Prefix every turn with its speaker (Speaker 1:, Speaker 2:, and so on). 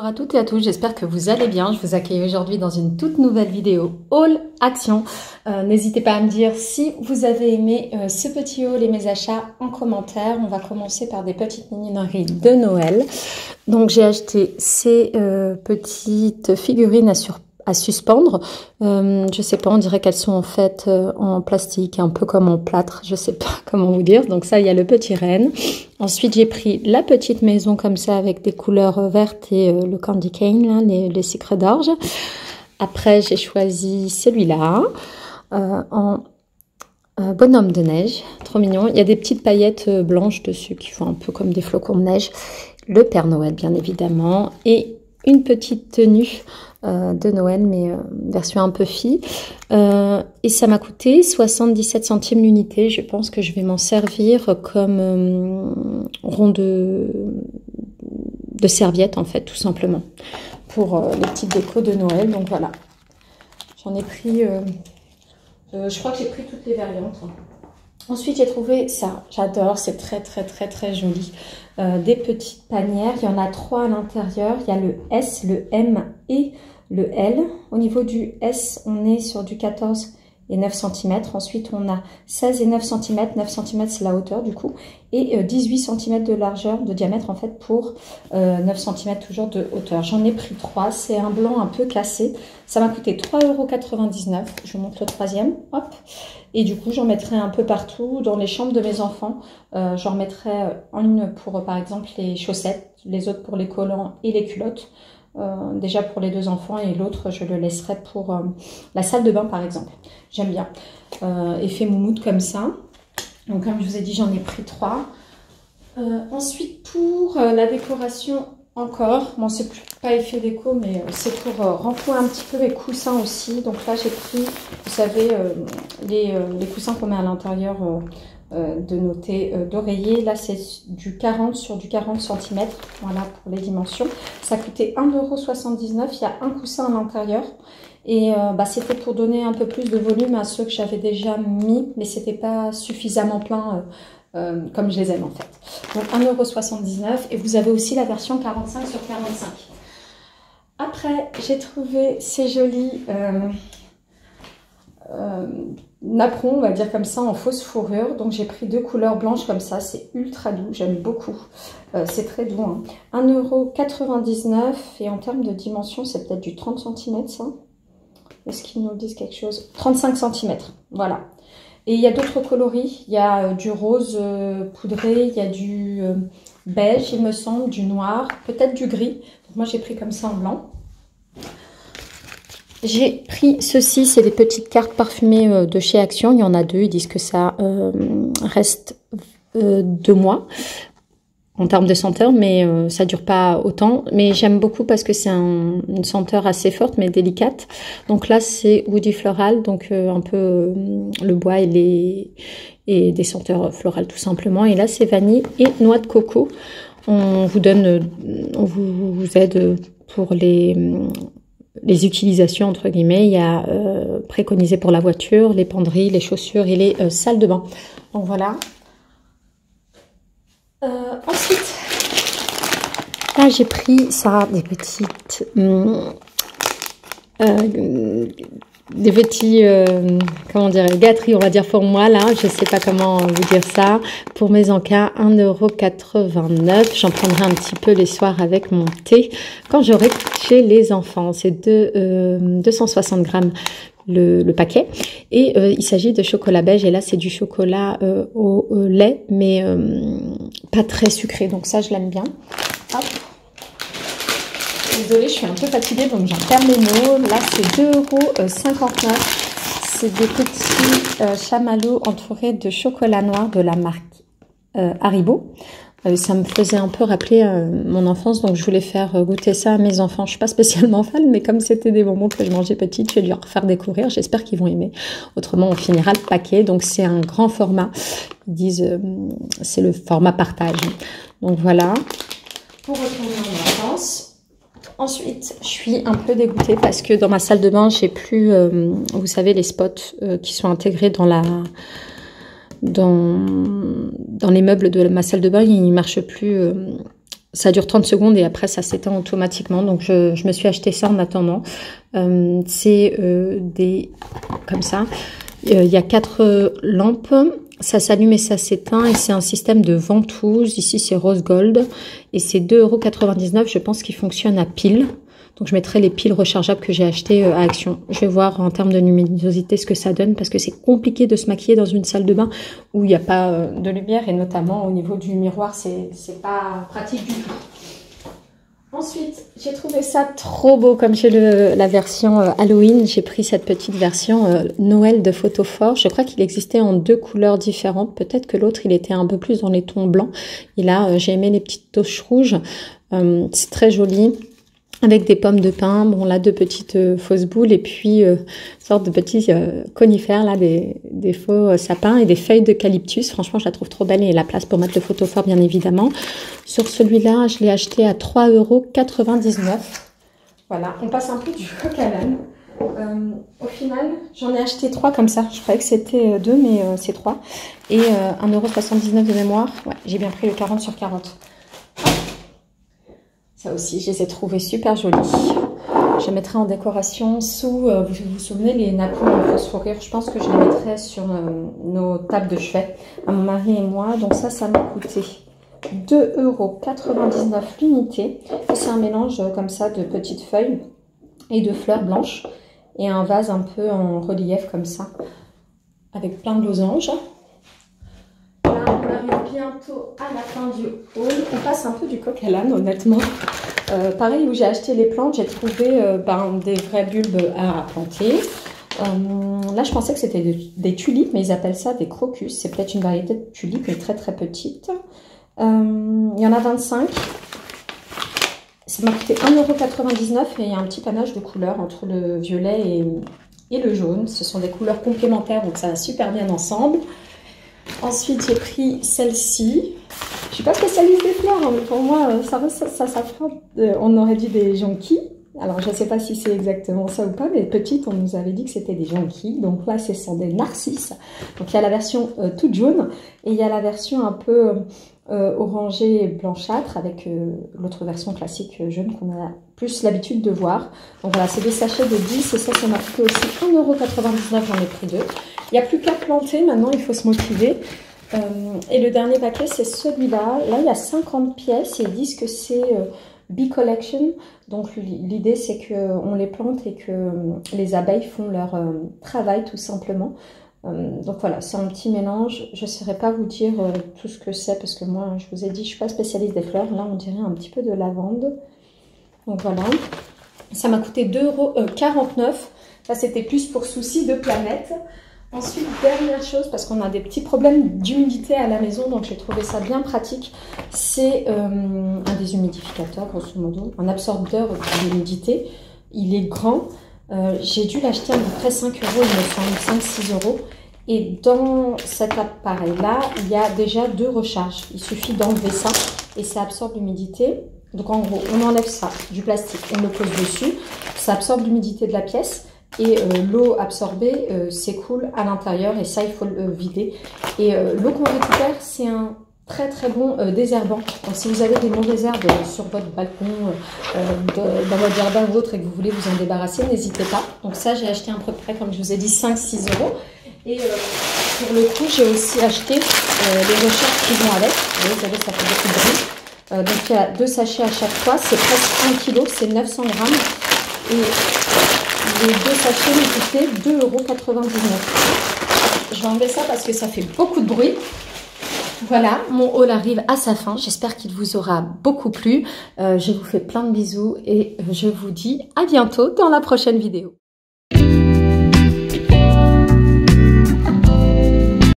Speaker 1: Bonjour à toutes et à tous, j'espère que vous allez bien. Je vous accueille aujourd'hui dans une toute nouvelle vidéo haul action. N'hésitez pas à me dire si vous avez aimé ce petit haul et mes achats en commentaire. On va commencer par des petites mignonneries de Noël. Donc j'ai acheté ces petites figurines à suspendre. Je sais pas, on dirait qu'elles sont en fait en plastique, un peu comme en plâtre, je sais pas comment vous dire. Donc ça, il y a le petit renne. Ensuite, j'ai pris la petite maison comme ça avec des couleurs vertes et le candy cane, là, les sucres d'orge. Après, j'ai choisi celui-là en bonhomme de neige, trop mignon. Il y a des petites paillettes blanches dessus qui font un peu comme des flocons de neige. Le Père Noël, bien évidemment, et une petite tenue de Noël, mais version un peu fille. Et ça m'a coûté 77 centimes l'unité. Je pense que je vais m'en servir comme rond de serviette, en fait, tout simplement, pour les petites décos de Noël. Donc voilà, j'en ai pris, je crois que j'ai pris toutes les variantes. Ensuite, j'ai trouvé ça. J'adore, c'est très joli. Des petites panières. Il y en a 3 à l'intérieur. Il y a le S, le M et le L. Au niveau du S, on est sur du 14 et 9 cm. Ensuite, on a 16 et 9 cm. 9 cm, c'est la hauteur du coup. Et 18 cm de largeur, de diamètre en fait, pour 9 cm toujours de hauteur. J'en ai pris 3. C'est un blanc un peu cassé. Ça m'a coûté 3,99 €. Je vous montre le troisième. Hop. Et du coup, j'en mettrai un peu partout dans les chambres de mes enfants. J'en mettrai une pour, par exemple, les chaussettes, les autres pour les collants et les culottes. Déjà pour les 2 enfants et l'autre, je le laisserai pour la salle de bain, par exemple. J'aime bien. Effet moumoute comme ça. Donc, comme je vous ai dit, j'en ai pris 3. Ensuite, pour la décoration, encore, bon, c'est pas effet déco, mais c'est pour renflouer un petit peu mes coussins aussi. Donc là, j'ai pris, vous savez, les coussins qu'on met à l'intérieur de nos d'oreiller. Là, c'est du 40 sur du 40 cm. Voilà pour les dimensions. Ça coûtait 1,79 €. Il y a un coussin à l'intérieur. Et c'était pour donner un peu plus de volume à ceux que j'avais déjà mis, mais c'était pas suffisamment plein comme je les aime en fait. Donc 1,79 € et vous avez aussi la version 45 sur 45. Après, j'ai trouvé ces jolis napperons, on va dire comme ça, en fausse fourrure. Donc j'ai pris 2 couleurs blanches comme ça, c'est ultra doux, j'aime beaucoup. C'est très doux, hein. 1,99 € et en termes de dimension, c'est peut-être du 30 cm ça. Est-ce qu'ils nous disent quelque chose? 35 cm, voilà. Et il y a d'autres coloris. Il y a du rose poudré, il y a du beige, il me semble, du noir, peut-être du gris. Donc moi, j'ai pris comme ça en blanc. J'ai pris ceci, c'est des petites cartes parfumées de chez Action. Il y en a 2, ils disent que ça reste 2 mois. En termes de senteur, mais ça dure pas autant. Mais j'aime beaucoup parce que c'est une senteur assez forte, mais délicate. Donc là, c'est Woody Floral, donc un peu le bois et des senteurs florales tout simplement. Et là, c'est vanille et noix de coco. On vous donne, on vous aide pour les utilisations entre guillemets. Il y a préconisé pour la voiture, les penderies, les chaussures et les salles de bain. Donc voilà. Ensuite, là j'ai pris ça, des petites, comment dire, gâteries, on va dire pour moi là, je sais pas comment vous dire ça, pour mes encas, 1,89 €. J'en prendrai un petit peu les soirs avec mon thé quand j'aurai chez les enfants. C'est 260 grammes. Le paquet et il s'agit de chocolat beige et là c'est du chocolat au lait mais pas très sucré, donc ça je l'aime bien. Hop. Désolée, je suis un peu fatiguée donc j'en perds mes mots. Là c'est 2,59 €. C'est des petits chamallows entourés de chocolat noir de la marque Haribo. Ça me faisait un peu rappeler mon enfance, donc je voulais faire goûter ça à mes enfants. Je suis pas spécialement fan, mais comme c'était des bonbons que je mangeais petite, je vais leur faire découvrir. J'espère qu'ils vont aimer. Autrement, on finira le paquet. Donc c'est un grand format. Ils disent c'est le format partage. Donc voilà. Pour retourner en vacances. Ensuite, je suis un peu dégoûtée parce que dans ma salle de bain, j'ai plus, vous savez, les spots qui sont intégrés dans les meubles de ma salle de bain. Ils ne marchent plus ça dure 30 secondes et après ça s'éteint automatiquement. Donc je me suis acheté ça en attendant. C'est des comme ça. Il y a 4 lampes. Ça s'allume et ça s'éteint. Et c'est un système de ventouse. Ici c'est rose gold. Et c'est 2,99 €. Je pense qu'il fonctionne à pile. Donc je mettrai les piles rechargeables que j'ai achetées à Action. Je vais voir en termes de luminosité ce que ça donne parce que c'est compliqué de se maquiller dans une salle de bain où il n'y a pas de lumière et notamment au niveau du miroir, c'est pas pratique du tout. Ensuite, j'ai trouvé ça trop beau comme j'ai la version Halloween. J'ai pris cette petite version Noël de Photophore. Je crois qu'il existait en 2 couleurs différentes. Peut-être que l'autre, il était un peu plus dans les tons blancs. Et là, j'ai aimé les petites touches rouges. C'est très joli. Avec des pommes de pin, bon là 2 petites fausses boules et puis une sorte de petits conifères là, des faux sapins et des feuilles d'eucalyptus. Franchement, je la trouve trop belle et la place pour mettre le photophore bien évidemment. Sur celui-là, je l'ai acheté à 3,99 €. Voilà, on passe un peu du coq à l'âne. Au final, j'en ai acheté 3 comme ça. Je croyais que c'était 2, mais c'est 3. Et 1,79 € de mémoire. Ouais, j'ai bien pris le 40 sur 40. Ça aussi, je les ai trouvés super jolis. Je les mettrai en décoration sous, vous vous souvenez, les napons en phosphorure. Je pense que je les mettrai sur nos tables de chevet, à mon mari et moi. Donc ça m'a coûté 2,99 € l'unité. C'est un mélange comme ça de petites feuilles et de fleurs blanches. Et un vase un peu en relief comme ça, avec plein de losanges. On arrive bientôt à la fin du haul. On passe un peu du coq à l'âne, honnêtement. Pareil, où j'ai acheté les plantes, j'ai trouvé des vrais bulbes à planter. Là, je pensais que c'était des tulipes, mais ils appellent ça des crocus. C'est peut-être une variété de tulipes, mais très très petite. Il y en a 25. Ça m'a coûté 1,99 € et il y a un petit panache de couleurs entre le violet et le jaune. Ce sont des couleurs complémentaires, donc ça va super bien ensemble. Ensuite, j'ai pris celle-ci. Je ne suis pas spécialiste des fleurs, hein, mais pour moi, on aurait dit des jonquilles. Alors, je ne sais pas si c'est exactement ça ou pas, mais petite, on nous avait dit que c'était des jonquilles. Donc là, ce sont des narcisses. Donc, il y a la version toute jaune et il y a la version un peu orangée et blanchâtre avec l'autre version classique jaune qu'on a plus l'habitude de voir. Donc voilà, c'est des sachets de 10 et ça m'a coûté aussi 1,99 €, j'en ai pris 2. Il n'y a plus qu'à planter, maintenant il faut se motiver. Et le dernier paquet, c'est celui-là. Là, il y a 50 pièces et ils disent que c'est Bee Collection. Donc l'idée, c'est qu'on les plante et que les abeilles font leur travail tout simplement. Donc voilà, c'est un petit mélange. Je ne saurais pas vous dire tout ce que c'est parce que moi, je vous ai dit, je ne suis pas spécialiste des fleurs. Là, on dirait un petit peu de lavande. Donc voilà, ça m'a coûté 2,49 €. Ça, c'était plus pour souci de planète. Ensuite, dernière chose, parce qu'on a des petits problèmes d'humidité à la maison, donc j'ai trouvé ça bien pratique. C'est un déshumidificateur, grosso modo, un absorbeur d'humidité. Il est grand. J'ai dû l'acheter à peu près 5 €, il me semble, 5-6 €. Et dans cet appareil-là, il y a déjà 2 recharges. Il suffit d'enlever ça et ça absorbe l'humidité. Donc en gros, on enlève ça, du plastique, on le pose dessus. Ça absorbe l'humidité de la pièce. Et l'eau absorbée s'écoule à l'intérieur et ça, il faut le vider. Et l'eau qu'on récupère, c'est un très très bon désherbant. Donc si vous avez des mauvaises herbes sur votre balcon, dans votre jardin ou autre et que vous voulez vous en débarrasser, n'hésitez pas. Donc ça, j'ai acheté à peu près, comme je vous ai dit, 5-6 €. Et pour le coup, j'ai aussi acheté les recharges qui vont avec. Vous savez, ça fait beaucoup de bruit. Donc il y a 2 sachets à chaque fois, c'est presque 1 kg, c'est 900 grammes. Et les 2 sachets m'ont coûté 2,99 €. Je vais enlever ça parce que ça fait beaucoup de bruit. Voilà, mon haul arrive à sa fin. J'espère qu'il vous aura beaucoup plu. Je vous fais plein de bisous et je vous dis à bientôt dans la prochaine vidéo.